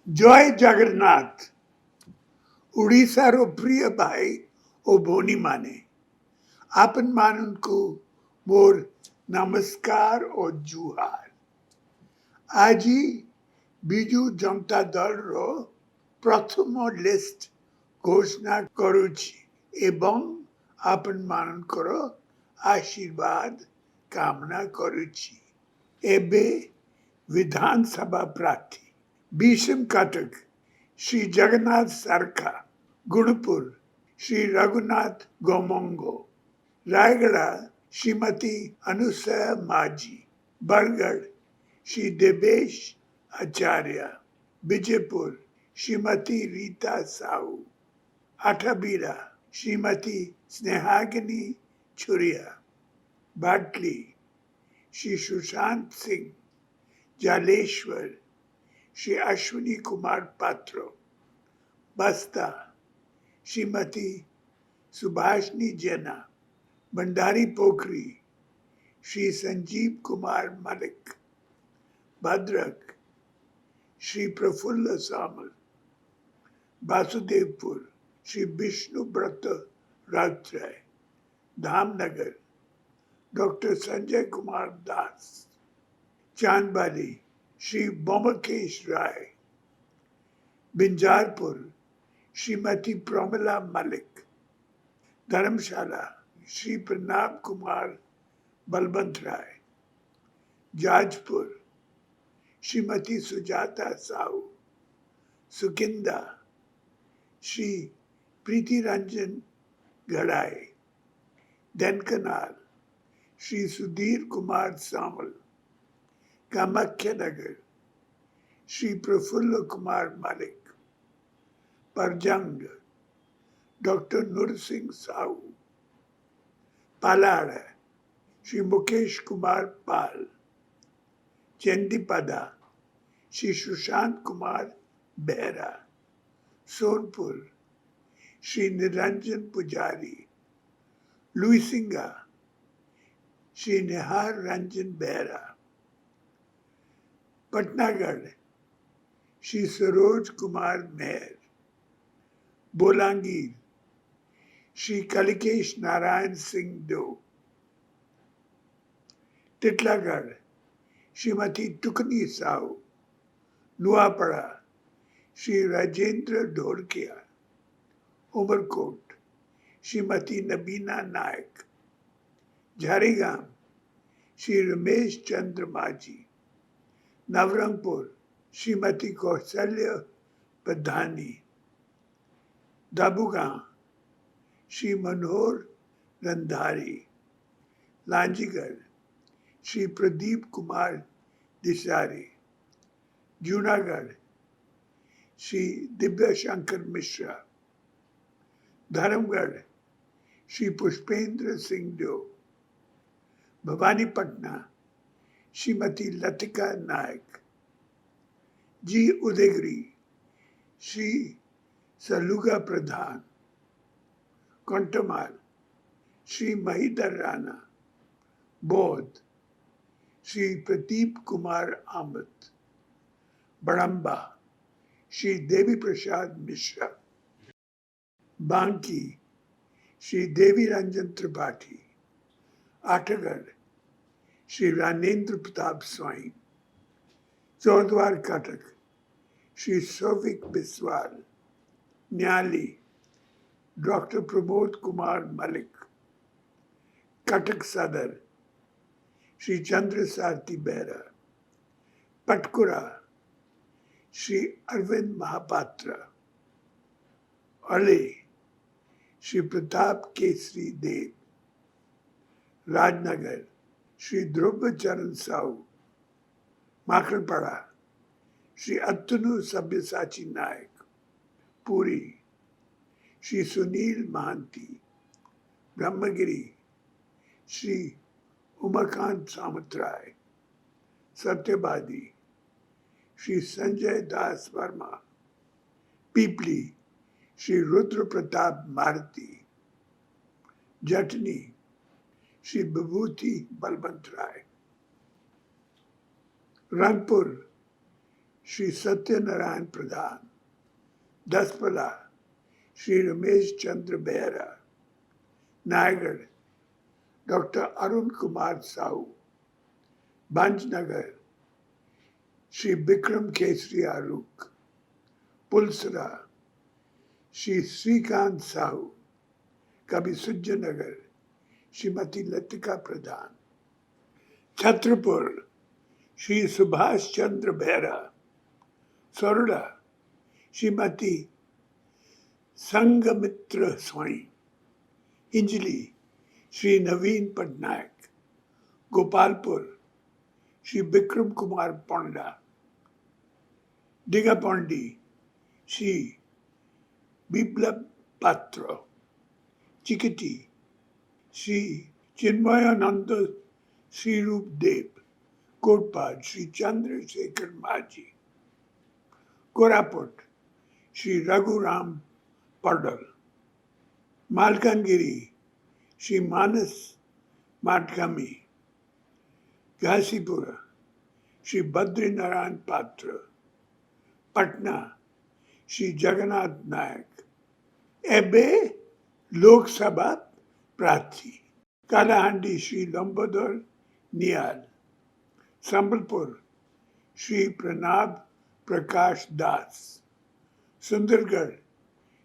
ଜୟ ଜଗନ୍ନାଥ। ଓଡ଼ିଶାର ପ୍ରିୟ ଭାଇ ଓ ଭଉଣୀମାନେ, ଆପଣମାନଙ୍କୁ ମୋର ନମସ୍କାର ଓ ଜୁହାର। ଆଜି ବିଜୁ ଜନତା ଦଳର ପ୍ରଥମ ଲିଷ୍ଟ ଘୋଷଣା କରୁଛି ଏବଂ ଆପଣମାନଙ୍କର ଆଶୀର୍ବାଦ କାମନା କରୁଛି। ଏବେ विधानसभा प्रार्थी भीषम कटक श्री जगन्नाथ सरका, गुणपुर श्री रघुनाथ गोमंगो, रायगढ़ श्रीमती अनुसया माझी, बरगढ़ श्री देवेश आचार्य, विजयपुर श्रीमती रीता साहू, अठाबीरा श्रीमती स्नेहागिनी छुरिया, बाटली श्री सुशांत सिंह, जालेश्वर श्री अश्विनी कुमार पात्रो, बस्ता श्रीमती सुभाषनी जेना, भंडारी पोखरी श्री संजीव कुमार मलिक, भद्रक श्री प्रफुल्ल सामल, वासुदेवपुर श्री विष्णु व्रत राउतराय, धामनगर डॉक्टर संजय कुमार दास, चांदबाली श्री बोमकेश राय, बिंजारपुर श्रीमती प्रोमिला मलिक, धर्मशाला श्री प्रणाब कुमार बलवंत राय, जाजपुर श्रीमती सुजाता साहू, सुकिंदा श्री प्रीति रंजन गढ़ाई, देनकनाल श्री सुधीर कुमार सामल, कामाख्या नगर श्री प्रफुल्ल कुमार मलिक, परजंग डॉक्टर नूर सिंह साहू, पालाड़ श्री मुकेश कुमार पाल, चंदीपदा श्री सुशांत कुमार बेहरा, सोनपुर श्री निरंजन पुजारी, लुईसिंगा श्री निहार रंजन बेहरा, पटनागढ़ श्री सरोज कुमार मेहर, बोलांगीर श्री कलिकेश नारायण सिंह दो, टिटलागढ़ श्रीमती टुकनी साहू, नुआपड़ा श्री राजेंद्र ढोलकिया, उमरकोट श्रीमती नबीना नायक, झारीगाम श्री रमेश चंद्र माझी, नवरंगपुर श्रीमती कौशल्य प्रधानी, दाबूगांव श्री मनोहर रंधारी, लांजीगढ़ श्री प्रदीप कुमार दिसारी, जूनागढ़ श्री दिव्य शंकर मिश्रा, धर्मगढ़ श्री पुष्पेंद्र सिंह दो, भवानीपटना श्रीमती लतिका नायक, जी उदयगिरी श्री सलुगा प्रधान, कंटमाल श्री महिदर राणा, बौद्ध श्री प्रदीप कुमार आमत, बड़म्बा श्री देवी प्रसाद मिश्रा, बांकी श्री देवी रंजन त्रिपाठी, आठगढ़ श्री रानेन्द्र प्रताप स्वाइन, चौद्वार कटक श्री सौविक बिस्वाल, न्याली डॉक्टर प्रमोद कुमार मलिक, कटक सदर श्री चंद्र सारथी बेहरा, पटकुरा श्री अरविंद महापात्रा, अले श्री प्रताप केसरी देव, राजनगर श्री ध्रुव चरण साहू, माखड़पड़ा श्री अतनु सब्यसाची नायक, पुरी श्री सुनील महांती, ब्रह्मगिरी श्री उमाकांत सामतराय, सत्यवादी श्री संजय दास वर्मा, पीपली श्री रुद्र प्रताप मारुति, जटनी श्री विभूति बलवंत राय, Rangpur Shri Satyanarayan Pradhan. Daspala, Shri Ramesh Chandra Behra. Nayagar, Dr. Arun Kumar Sahu. Banjnagar, Shri Bikram Kesri Aruk. Pulsara, Shri Srikant Sahu. Kabi Sujjanagar, Shrimati Latika Pradhan. Chhatrapur, Shri Subhash Chandra Behra. Sorda, Shrimati Sangamitra Swami. Hinjli, Shri Naveen Patnaik. Gopalpur, Shri Bikram Kumar Ponda. Digapandi, Shri Biplab Patra. Chikati, Shri Chinmayananda Sri Rup Dev. Kotpad, Shri Chandrasekhar Maji. Koraput, Shri Raghuram Pardal. Malkangiri, Shri Manas Madgami. Ghasipura, Shri Badrinarayan Patra. Patna, Shri Jagannath Nayak. Ebe Lok Sabha Prathi. Kalahandi, Shri Lambador Niyal. Sambalpur, Shri Pranab Prakash Das. Sundargarh,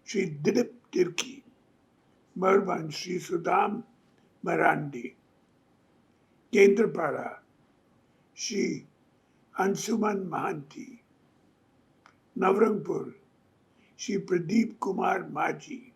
Shri Dilip Tirki. Mervan, Shri Sudam Marandi. Kendrapara, Shri Ansuman Mahanti. Navrangpur, Shri Pradeep Kumar Maji.